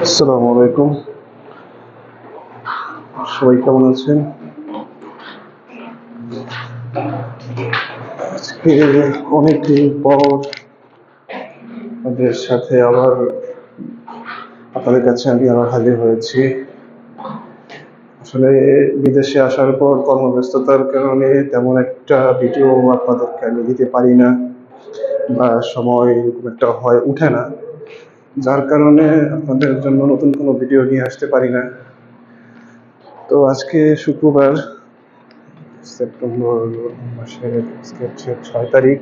আসসালামু আলাইকুম। সবাই কেমন আছেন? আজকে অনেকদিন পর আপনাদের সাথে আপনাদের কাছে আমি আবার হাজির হয়েছি। আসলে বিদেশে আসার পর কর্মব্যস্ততার কারণে তেমন একটা ভিডিও আপনাদেরকে আমি দিতে পারি না, বা সময় এরকম একটা হয়ে ওঠে না, যার কারণে আপনাদের জন্য নতুন কোনো ভিডিও নিয়ে আসতে পারি না। তো আজকে শুক্রবার, সেপ্টেম্বর মাসের আজকে হচ্ছে 6 তারিখ।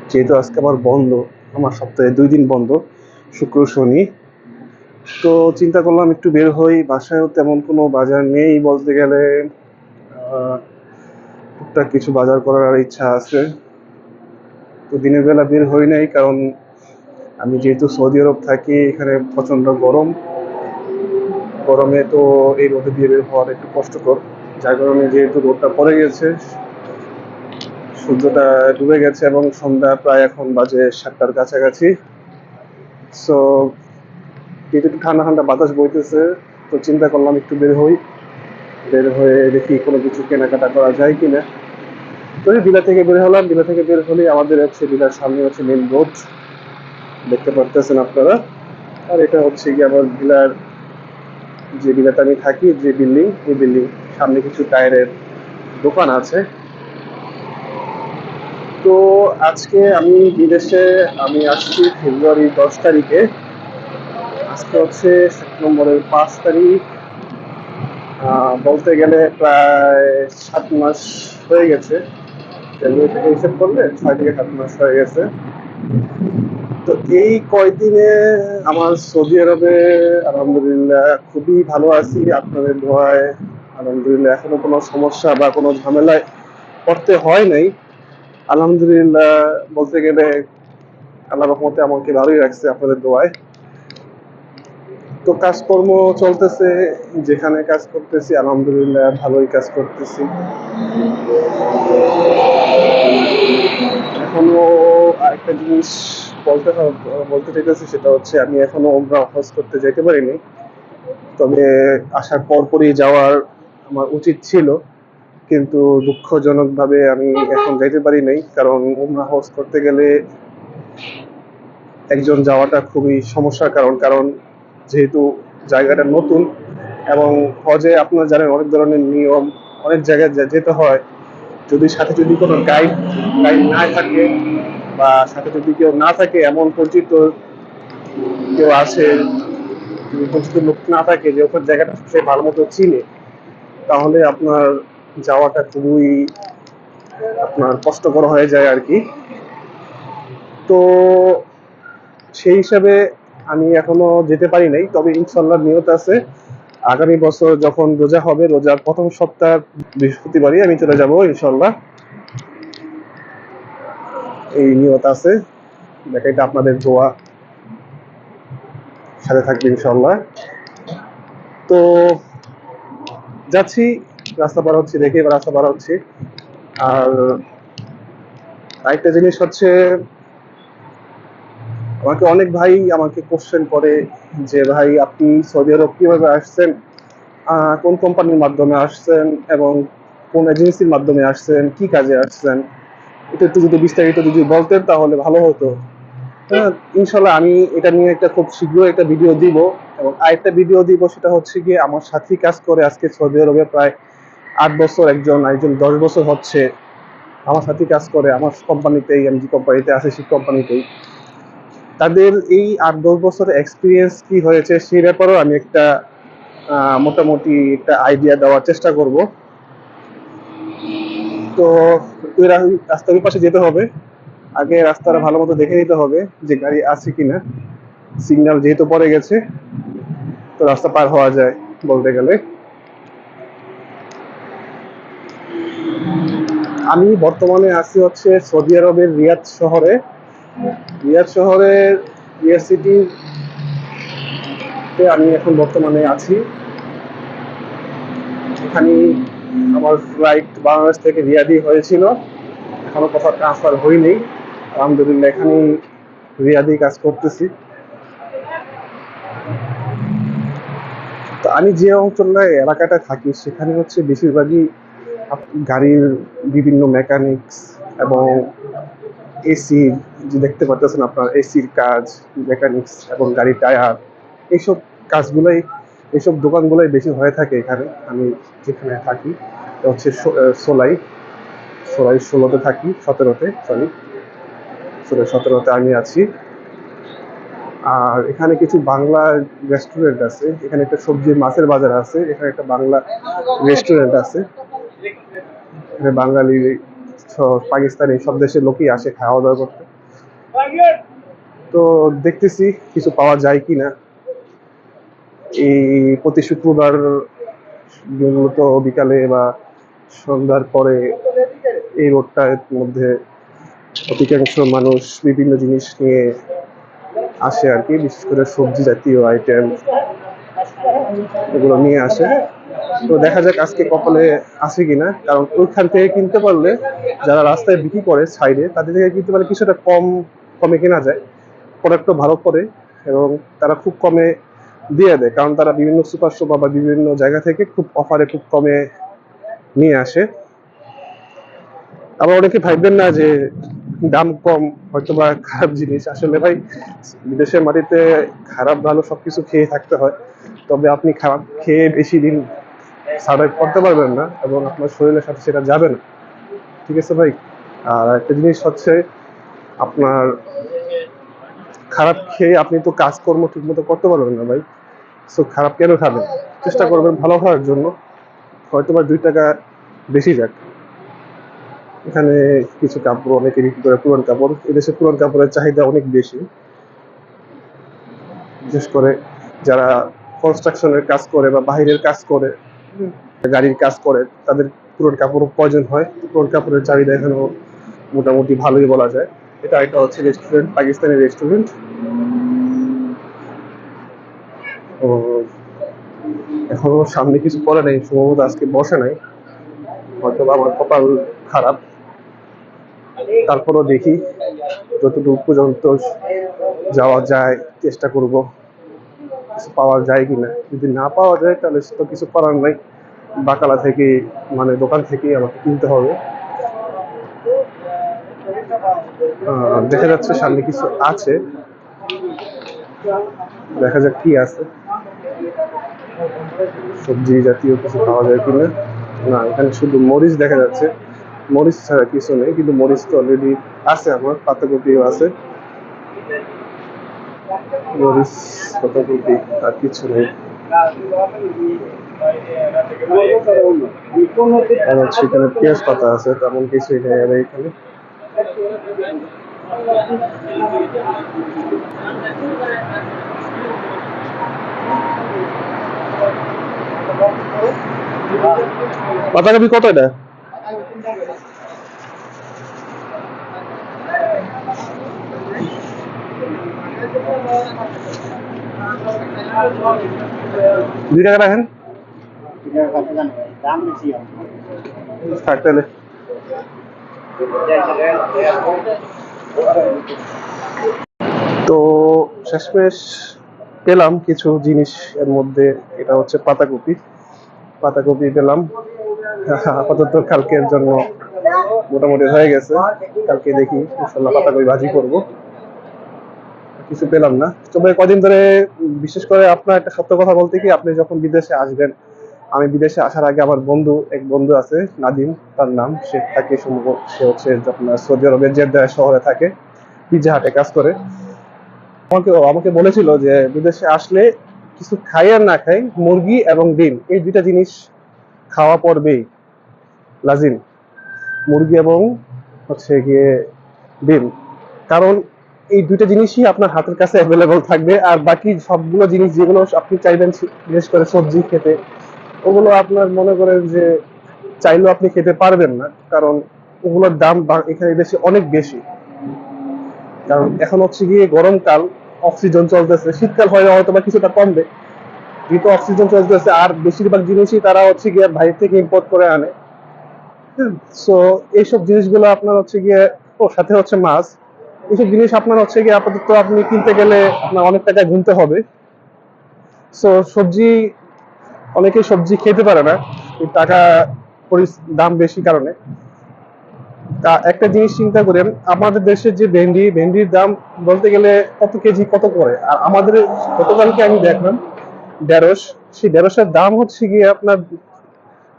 যেহেতু আজকে আমার বন্ধ, আমার সপ্তাহে 2 দিন বন্ধ, শুক্র শনি, তো চিন্তা করলাম একটু বের হই। বাসায়ও তেমন কোনো বাজার নেই বলতে গেলে। টুকটাক কিছু বাজার করার ইচ্ছা আছে, তো দিনের বেলা বের হই নাই, কারণ আমি যেহেতু সৌদি আরব থাকি, এখানে প্রচণ্ড গরম। গরমে তো এই রোদে দিয়ে বের হওয়ার একটু কষ্টকর, যার কারণে যেহেতু রোদটা পড়ে গেছে, সূর্যটা ডুবে গেছে এবং সন্ধ্যা প্রায় এখন বাজে 7টার কাছাকাছি। সো যেহেতু একটু ঠান্ডা ঠান্ডা বাতাস বইতেছে, তো চিন্তা করলাম একটু বের হই, বের হয়ে দেখি কোনো কিছু কেনাকাটা করা যায় কিনা। তো বিলা থেকে বের হলাম। বিলা থেকে বের হলে আমাদের হচ্ছে বিলার সামনে হচ্ছে মেন রোড, দেখতে পারতেছেন আপনারা। আর এটা হচ্ছে কি আমার বিলার, যে বিলাতে আমি থাকি, যে বিল্ডিং, এই বিল্ডিং সামনে কিছু টায়ারের দোকান আছে। তো আজকে আমি বিদেশে আসছি ফেব্রুয়ারি 10 তারিখে। আজকে হচ্ছে সেপ্টেম্বরের 5 তারিখ। বলতে গেলে প্রায় 7 মাস হয়ে গেছে। ফেব্রুয়ারি থেকে হিসেব করলে 6 থেকে 7 মাস হয়ে গেছে। তো এই কয়দিনে আমার সৌদি আরবে আলহামদুলিল্লাহ খুবই ভালো আছি, আপনাদের দোয়ায়। আলহামদুলিল্লাহ এখনো কোনো সমস্যা বা কোনো ঝামেলায় পড়তে হয় নাই। আলহামদুলিল্লাহ বলতে গেলে আল্লাহ রহমতে আমাকে ভালোই রাখছে আপনাদের দোয়ায়। তো কাজকর্ম চলতেছে, যেখানে কাজ করতেছি আলহামদুলিল্লাহ ভালোই কাজ করতেছি। এখনো আরেকটা জিনিস বলতে চাইতেছি, সেটা হচ্ছে আমি এখনো উমরা হজ করতে যেতে পারিনি। তবে আসার পরপরই যাওয়ার আমার উচিত ছিল, কিন্তু দুঃখজনকভাবে আমি এখন যাইতে পারি নাই, কারণ উমরা হজ করতে গেলে একজন যাওয়াটা খুবই সমস্যার কারণ যেহেতু জায়গাটা নতুন, এবং হজে আপনারা জানেন অনেক ধরনের নিয়ম, অনেক জায়গায় যেতে হয়। যদি কোনো গাইড না থাকে, বা সাথে যদি কেউ না থাকে, এমন পরিচিত কেউ আসে, যদি পরিচিত লোক না থাকে যে ওখানে জায়গাটা সে ভালো মতো চিনে, তাহলে আপনার যাওয়াটা খুবই কষ্টকর হয়ে যায় আর কি। তো সেই হিসাবে আমি এখনো যেতে পারি নাই, তবে ইনশাল্লাহ নিয়ত আছে আগামী বছর যখন রোজা হবে, রোজার প্রথম সপ্তাহ বৃহস্পতিবারই আমি চলে যাব ইনশাল্লাহ। এই নিয়ত আছে, এটা আপনাদের দোয়া সাথে থাকবে ইনশাল্লাহ। তো যাচ্ছি, রাস্তা পার হচ্ছি, দেখে এবার রাস্তা পার হচ্ছি। আর আরেকটা জিনিস হচ্ছে, আমাকে অনেক ভাই আমাকে কোশ্চেন করে যে ভাই আপনি সৌদি আরব কিভাবে আসছেন, কোন কোম্পানির মাধ্যমে আসছেন, এবং কোন এজেন্সির মাধ্যমে আসছেন, কি কাজে আসছেন, এটা একটু যদি বিস্তারিত যদি বলতেন তাহলে ভালো হতো। হ্যাঁ, ইনশাল্লাহ আমি এটা নিয়ে খুব শীঘ্রই একটা ভিডিও দিব। এবং আরেকটা ভিডিও দিব, সেটা হচ্ছে গিয়ে আমার সাথী কাজ করে আজকে সৌদি আরবে প্রায় 8 বছর, একজন 10 বছর হচ্ছে আমার সাথে কাজ করে আমার কোম্পানিতেই, আমি যে কোম্পানিতে আছি সেই কোম্পানিতেই। তাদের এই 8-10 বছরের এক্সপিরিয়েন্স কি হয়েছে সেই ব্যাপারেও আমি একটা মোটামুটি একটা আইডিয়া দেওয়ার চেষ্টা করব। তো রাস্তার পাশে যেতে হবে, আগে রাস্তাটা ভালো মতো দেখে নিতে হবে যে গাড়ি আছে কিনা। সিগন্যাল যেহেতু পড়ে গেছে, তো রাস্তা পার হওয়া যায় বলতে গেলে। আমি বর্তমানে আছি হচ্ছে সৌদি আরবের রিয়াদ শহরে। রিয়াদ সিটিতে আমি এখন বর্তমানে আছি। এখানে আমার ফ্লাইট বাংলাদেশ থেকে রিয়াদই হয়েছিল, এখনো কোথাও ট্রান্সফার হয়নি। আলহামদুলিল্লাহ এখানেই রিয়াদি কাজ করতেছি। তো আমি যে অঞ্চলে এলাকাটায় থাকি সেখানে হচ্ছে বেশিরভাগই গাড়ির বিভিন্ন মেকানিক্স এবং এসি, যে দেখতে পাচ্ছেন আপনার এসির কাজ, মেকানিক্স এবং গাড়ির টায়ার, এইসব কাজগুলোই, এইসব দোকানগুলোই বেশি হয়ে থাকে এখানে। আমি যেখানে থাকি এটা হচ্ছে সোলাই, সোলাই 16-তে থাকি, 17-তে, সরি 17-তে আমি আছি। আর এখানে কিছু বাংলা রেস্টুরেন্ট আছে, এখানে একটা সবজি মাছের বাজার আছে, এখানে একটা বাংলা রেস্টুরেন্ট আছে, এখানে বাঙালি, পাকিস্তানি সব দেশের লোকই আসে খাওয়া দাওয়া করতে। তো দেখতেছি কিছু পাওয়া যায় কিনা। এই প্রতি শুক্রবার মূলত বিকালে বা সন্ধ্যার পরে এই রোডটার মধ্যে অধিকাংশ মানুষ বিভিন্ন জিনিস নিয়ে আসে আর কি, বিশেষ করে সবজি জাতীয় আইটেম এগুলো নিয়ে আসে। তো দেখা যাক আজকে কপালে আছে কিনা, কারণ ওইখান থেকে কিনতে পারলে যারা রাস্তায় বিক্রি করে সাইডে তাদের থেকে কিনতে পারলে কিছুটা কমে কেনা যায়, প্রোডাক্টও ভালো করে এবং তারা খুব কমে দিয়ে দেয়, কারণ তারা বিভিন্ন সুপার শপ বা বিভিন্ন জায়গা থেকে খুব অফারে খুব কমে নিয়ে আসে। আবার অনেকে ভাববেন না যে দাম কম হয়তো বা খারাপ জিনিস, আসলে ভাই বিদেশের মাটিতে খারাপ ভালো সবকিছু খেয়ে থাকতে হয়, তবে আপনি খারাপ খেয়ে বেশি দিন সার্ভাইভ করতে পারবেন না এবং আপনার শরীরের সাথে সেটা যাবে না, ঠিক আছে ভাই। আর একটা জিনিস হচ্ছে আপনার খারাপ খেয়ে আপনি তো কাজকর্ম ঠিক মতো করতে পারবেন না ভাই, সো খারাপ কেন খাবেন, চেষ্টা করবেন ভালো হওয়ার জন্য, হয়তো বা 2 টাকা বেশি যাক। এখানে কিছু কাপড় অনেকে বিক্রি করে, পুরান কাপড়, এদেশে পুরান কাপড়ের চাহিদা অনেক বেশি, বিশেষ করে যারা কনস্ট্রাকশনের কাজ করে বা বাহিরের কাজ করে, গাড়ির কাজ করে, তাদের পুরান কাপড় প্রয়োজন হয়। পুরান কাপড়ের চাহিদা এখানে মোটামুটি ভালোই বলা যায়। এটা হচ্ছে রেস্টুরেন্ট, পাকিস্তানি রেস্টুরেন্ট। ও এখনো সামনে কিছু করে নাই, সম্ভবত আজকে বসে নাই, হয়তো আমার কপাল খারাপ। তারপরও দেখি যতটুকু পর্যন্ত যাওয়া যায় চেষ্টা করব কিছু পাওয়া যায় কিনা। যদি না পাওয়া যায় তাহলে তো কিছু করার নাই, বাকালা থেকে মানে দোকান থেকে আমাকে কিনতে হবে। দেখা যাচ্ছে সামনে কিছু আছে, দেখা যাক কি আছে, সবজি জাতীয় কিছু পাওয়া যায় কিনা। না, এখানে শুধু মরিচ দেখা যাচ্ছে, মরিচ ছাড়া কিছু নেই, কিন্তু মরিচ তো অলরেডি আছে, আমার পাতাকপিও আছে, মরিচ পাতাকপি আর কিছু নেই। সেখানে পেঁয়াজ পাতা আছে, তেমন কিছুই নেই আর এখানে। পাতাকপি কত এটা? ৳2 রাখেন থাক তাহলে। তো শেষমেশ পেলাম কিছু জিনিস, এর মধ্যে এটা হচ্ছে পাতাকপি, পাতাকপি পেলাম। আপাতত কালকের জন্য মোটামুটি হয়ে গেছে, কালকে দেখি ইনশাল্লাহ পাতাকপি ভাজি করব। কিছু পেলাম না, তবে কদিন ধরে, বিশেষ করে আপনার একটা সত্য কথা বলতে কি, আপনি যখন বিদেশে আসবেন, আমি বিদেশে আসার আগে আমার এক বন্ধু আছে নাদিম, তার নাম, সে থাকে সম্ভবত, সে হচ্ছে আপনার সৌদি আরবের জেদ্দা শহরে থাকে, পিজ্জা হাটে কাজ করে। আমাকে বলেছিল যে বিদেশে আসলে কিছু খাই আর না খাই, মুরগি এবং ডিম এই 2টা জিনিস খাওয়া পড়বেই, লাজিম, মুরগি এবং হচ্ছে গিয়ে ডিম, কারণ এই 2টা জিনিসই আপনার হাতের কাছে অ্যাভেলেবল থাকবে, আর বাকি সবগুলো জিনিস যেগুলো আপনি চাইবেন বিশেষ করে সবজি খেতে, ওগুলো আপনার মনে করেন যে চাইলেও আপনি খেতে পারবেন না, কারণ ওগুলোর দাম এখানে দেশে অনেক বেশি। কারণ এখন হচ্ছে গিয়ে গরমকাল, অক্সিজেন চলতেছে, শীতকাল হয়তো বা কিছুটা কমবে, যেহেতু অক্সিজেন চলতেছে, আর বেশিরভাগ জিনিসই তারা হচ্ছে গিয়ে বাইরে থেকে ইম্পোর্ট করে আনে। সো এইসব জিনিসগুলো আপনার হচ্ছে গিয়ে, ও সাথে হচ্ছে মাছ, এইসব জিনিস আপনার হচ্ছে কি আপাতত আপনি কিনতে গেলে আপনার অনেক টাকা গুনতে হবে। সো সবজি, অনেকেই সবজি খেতে পারে না এই টাকা দাম বেশি কারণে। তা একটা জিনিস চিন্তা করেন, আমাদের দেশের যে ভেন্ডির দাম বলতে গেলে কত কেজি কত করে, আর আমাদের গতকালকে আমি দেখলাম ঢেঁড়স, সেই ঢেঁড়সের দাম হচ্ছে গিয়ে আপনার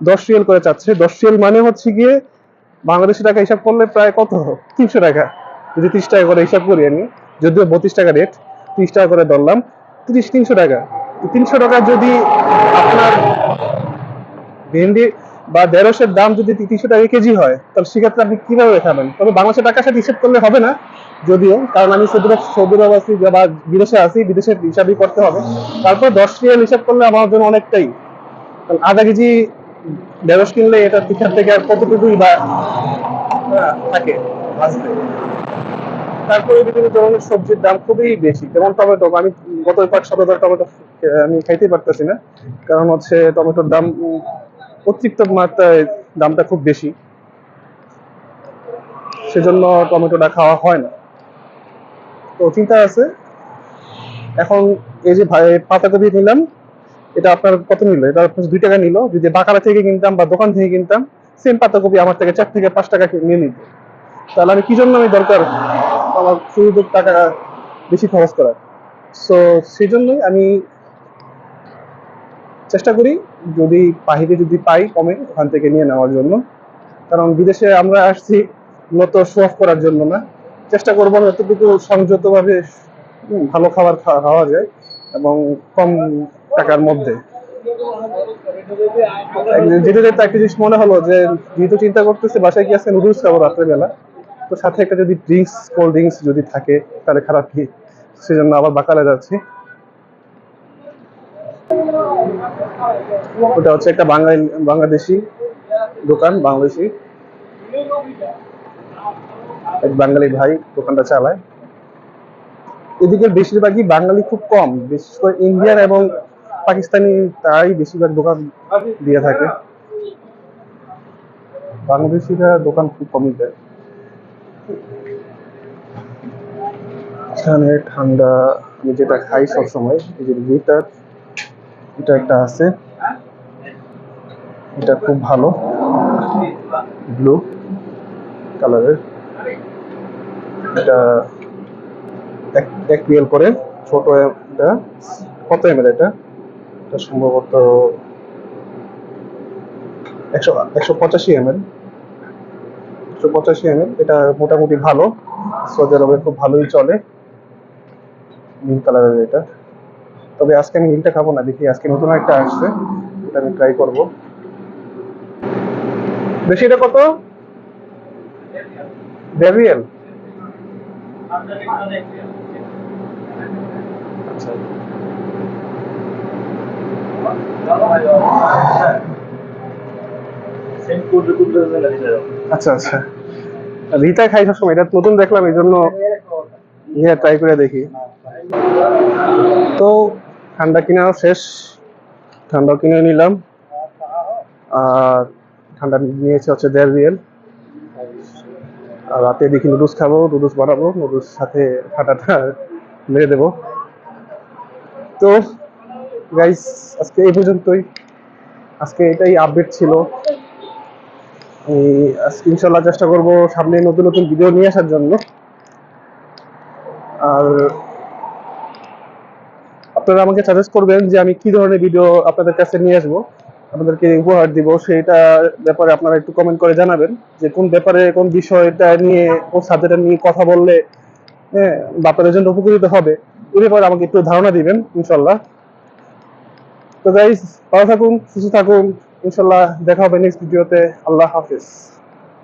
10 রিয়াল করে চাচ্ছে। 10 রিয়াল মানে হচ্ছে গিয়ে বাংলাদেশি টাকা হিসাব করলে প্রায় কত, 300 টাকা। যদি 30 টাকা করে হিসাব করি আমি, যদিও 32 টাকা রেট, 30 টাকা করে ধরলাম, 300 টাকা। 300 টাকা যদি আপনার ভেন্ডি বা ঢেঁড়সের দাম যদি 300 টাকা কেজি হয়, তাহলে সেক্ষেত্রে আপনি কিভাবে খাবেন? তবে বাংলাদেশের টাকার সাথে হিসাব করলে হবে না যদিও, কারণ আমি সৌদি আরব আছি বা বিদেশে আছি, বিদেশের হিসাবই করতে হবে। তারপর 10 রিয়াল হিসাব করলে আমার জন্য অনেকটাই, কারণ আধা কেজি ঢেঁড়স কিনলে এটা এখান থেকে আর কতটুকুই বা থাকে আসবে। তারপরে বিভিন্ন ধরনের সবজির দাম খুবই বেশি, যেমন টমেটো। আমি গত 5 সপ্তাহ টমেটো আমি খাইতে পারতেছি না, কারণ হচ্ছে টমেটোর দাম অতিরিক্ত মাত্রায়, দামটা খুব বেশি, সেজন্য টমেটোটা খাওয়া হয় না। তো চিন্তা আছে এখন। এই যে ভাই পাতাকপি নিলাম, এটা আপনার কত নিল? এটা আপনার 2 টাকা নিল। যদি বাকালা থেকে কিনতাম বা দোকান থেকে কিনতাম, সেম পাতাকপি আমার থেকে 4 থেকে 5 টাকা নিয়ে নিত। তাহলে আমি কি জন্য আমি দরকার আমার শুধু টাকা বেশি খরচ করার? সো সেই জন্যই আমি চেষ্টা করি যদি বাহিরে যদি পাই কমে, ওখান থেকে নিয়ে নেওয়ার জন্য। কারণ বিদেশে আমরা আসছি মূলত শো অফ করার জন্য না। চেষ্টা করবো যতটুকু সংযতভাবে ভালো খাবার খাওয়া যায় এবং কম টাকার মধ্যে। যেতে যেতে একটা জিনিস মনে হলো যে, যেহেতু চিন্তা করতেছি বাসায় কি আজকে নুডলস খাবো রাত্রেবেলা, তো সাথে একটা যদি কোল্ড ড্রিঙ্কস যদি থাকে তাহলে খারাপ কি, সেজন্য আবার বাকালে যাচ্ছি। ওটা হচ্ছে একটা বাংলাদেশি দোকান, বাংলাদেশি এক বাঙালি ভাই দোকানটা চালায়। এদিকে বেশিরভাগই বাঙালি খুব কম, বিশেষ করে ইন্ডিয়ান এবং পাকিস্তানি, তারাই বেশিরভাগ দোকান দিয়ে থাকে। বাংলাদেশিরা দোকান খুব কমই দেয়। এখানে ঠান্ডা আমি যেটা খাই সবসময়, এই যে এটা একটা আছে, এটা খুব ভালো, ব্লু কালারের। এটা 1 রিয়াল করে, ছোট। এটা কত এমএল? এটা সম্ভবত 185 এমএল। 185 এমএল, এটা মোটামুটি ভালো, সৌদি আরবে খুব ভালোই চলে। নীল কালারের এটা। তবে আজকে আমি নীলটা খাবো না, দেখি আজকে নতুন একটা আসছে, এটা আমি ট্রাই করবো। বেশি এটা কত? 1.5 রিয়াল। আচ্ছা আচ্ছা, রিতা খাই সবসময়, এটা নতুন দেখলাম এই জন্য ট্রাই করে দেখি। তো ঠান্ডা কিনাও শেষ, ঠান্ডাও কিনে নিলাম। আর ঠান্ডা নিয়েছে হচ্ছে 1.5 রিয়াল। আর রাতে দেখি নুডলস খাবো, নুডলস বানাবো, নুডলস সাথে ঠান্ডাটা মেরে দেবো। তো গাইস, আজকে এই পর্যন্তই, আজকে এটাই আপডেট ছিল। আমি আজকে ইনশাল্লাহ চেষ্টা করব সামনে নতুন নতুন ভিডিও নিয়ে আসার জন্য। আর আপনারা আমাকে সাজেস্ট করবেন যে আমি কি ধরনের ভিডিও আপনাদের কাছে নিয়ে আসবো, আপনাদেরকে উপহার দিব, সেটা ব্যাপারে আপনারা একটু কমেন্ট করে জানাবেন যে কোন ব্যাপারে, কোন বিষয়টা নিয়ে, কোন সাবজেক্টটা নিয়ে কথা বললে হ্যাঁ বা আপনাদের জন্য উপকৃত হবে, এই ব্যাপারে আমাকে একটু ধারণা দিবেন ইনশাল্লাহ। তো গাইস, ভালো থাকুন, সুস্থ থাকুন, ইনশাল্লাহ দেখা হবে নেক্সট ভিডিওতে। আল্লাহ হাফিজ।